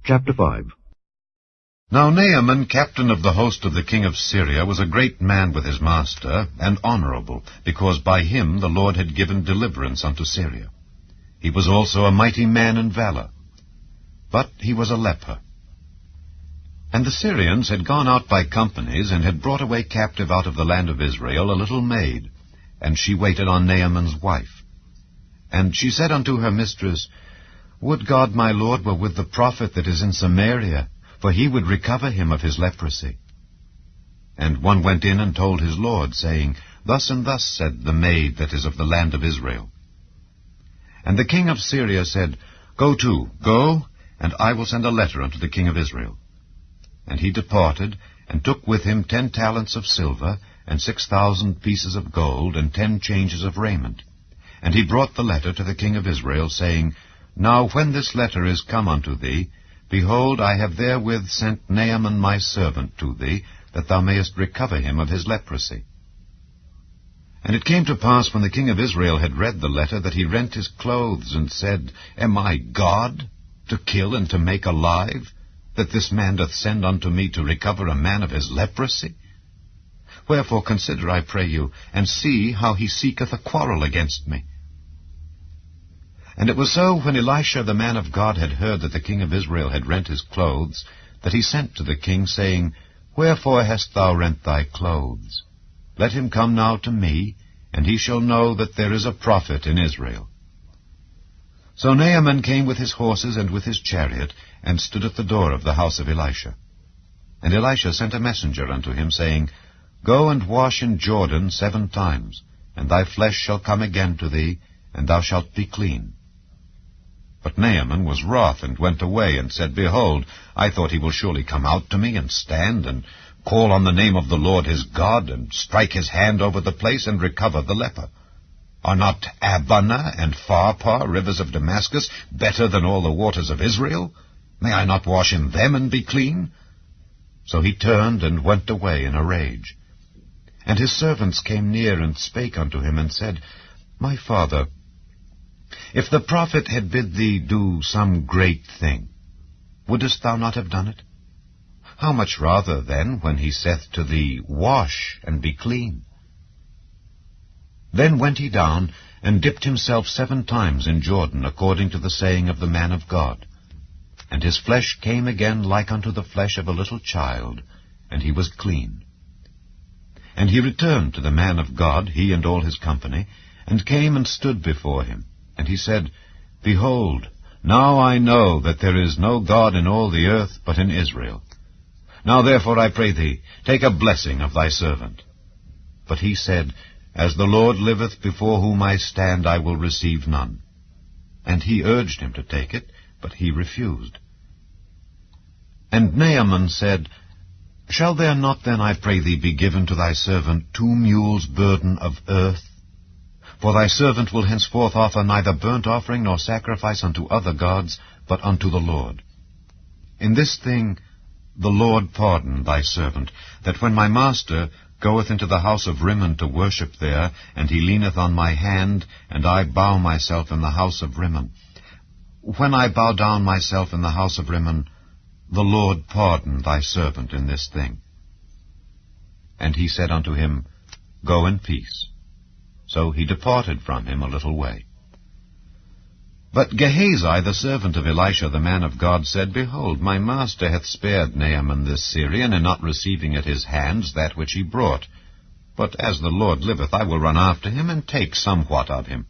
Chapter 5. Now Naaman, captain of the host of the king of Syria, was a great man with his master, and honorable, because by him the Lord had given deliverance unto Syria. He was also a mighty man in valor, but he was a leper. And the Syrians had gone out by companies, and had brought away captive out of the land of Israel a little maid, and she waited on Naaman's wife. And she said unto her mistress, Would God my Lord were with the prophet that is in Samaria, for he would recover him of his leprosy. And one went in and told his lord, saying, Thus and thus said the maid that is of the land of Israel. And the king of Syria said, Go, and I will send a letter unto the king of Israel. And he departed, and took with him 10 talents of silver, and 6,000 pieces of gold, and 10 changes of raiment. And he brought the letter to the king of Israel, saying, Now when this letter is come unto thee, behold, I have therewith sent Naaman my servant to thee, that thou mayest recover him of his leprosy. And it came to pass, when the king of Israel had read the letter, that he rent his clothes, and said, Am I God, to kill and to make alive, that this man doth send unto me to recover a man of his leprosy? Wherefore consider, I pray you, and see how he seeketh a quarrel against me. And it was so, when Elisha the man of God had heard that the king of Israel had rent his clothes, that he sent to the king, saying, Wherefore hast thou rent thy clothes? Let him come now to me, and he shall know that there is a prophet in Israel. So Naaman came with his horses and with his chariot, and stood at the door of the house of Elisha. And Elisha sent a messenger unto him, saying, Go and wash in Jordan 7 times, and thy flesh shall come again to thee, and thou shalt be clean. But Naaman was wroth, and went away, and said, Behold, I thought he will surely come out to me, and stand, and call on the name of the Lord his God, and strike his hand over the place, and recover the leper. Are not Abana and Pharpar, rivers of Damascus, better than all the waters of Israel? May I not wash in them, and be clean? So he turned, and went away in a rage. And his servants came near, and spake unto him, and said, My father, if the prophet had bid thee do some great thing, wouldest thou not have done it? How much rather, then, when he saith to thee, Wash, and be clean? Then went he down, and dipped himself 7 times in Jordan, according to the saying of the man of God. And his flesh came again like unto the flesh of a little child, and he was clean. And he returned to the man of God, he and all his company, and came and stood before him. And he said, Behold, now I know that there is no God in all the earth but in Israel. Now therefore I pray thee, take a blessing of thy servant. But he said, As the Lord liveth, before whom I stand, I will receive none. And he urged him to take it, but he refused. And Naaman said, Shall there not then, I pray thee, be given to thy servant 2 mules' burden of earth? For thy servant will henceforth offer neither burnt offering nor sacrifice unto other gods, but unto the Lord. In this thing the Lord pardon thy servant, that when my master goeth into the house of Rimmon to worship there, and he leaneth on my hand, and I bow myself in the house of Rimmon. When I bow down myself in the house of Rimmon, the Lord pardon thy servant in this thing. And he said unto him, Go in peace. So he departed from him a little way. But Gehazi, the servant of Elisha the man of God, said, Behold, my master hath spared Naaman this Syrian, in not receiving at his hands that which he brought. But as the Lord liveth, I will run after him, and take somewhat of him.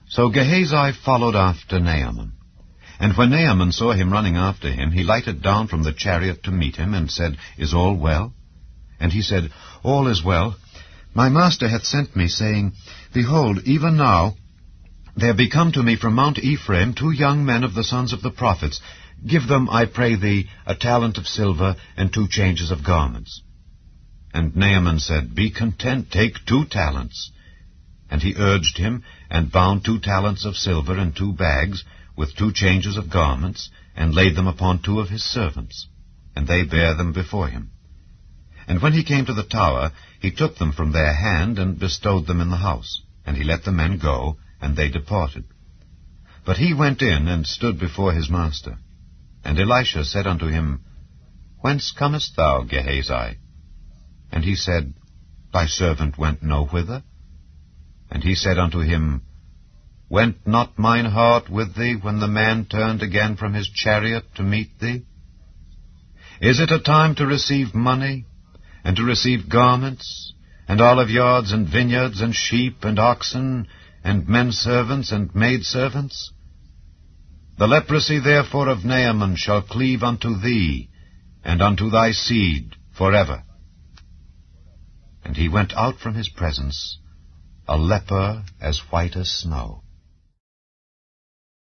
So Gehazi followed after Naaman. And when Naaman saw him running after him, he lighted down from the chariot to meet him, and said, Is all well? And he said, All is well. My master hath sent me, saying, Behold, even now there be come to me from Mount Ephraim 2 young men of the sons of the prophets. Give them, I pray thee, a talent of silver, and 2 changes of garments. And Naaman said, Be content, take 2 talents. And he urged him, and bound 2 talents of silver in 2 bags, with 2 changes of garments, and laid them upon 2 of his servants. And they bare them before him. And when he came to the tower, he took them from their hand, and bestowed them in the house. And he let the men go, and they departed. But he went in, and stood before his master. And Elisha said unto him, Whence comest thou, Gehazi? And he said, Thy servant went no whither. And he said unto him, Went not mine heart with thee when the man turned again from his chariot to meet thee? Is it a time to receive money, and to receive garments, and oliveyards, and vineyards, and sheep, and oxen, and men-servants, and maidservants? The leprosy therefore of Naaman shall cleave unto thee, and unto thy seed forever. And he went out from his presence, a leper as white as snow.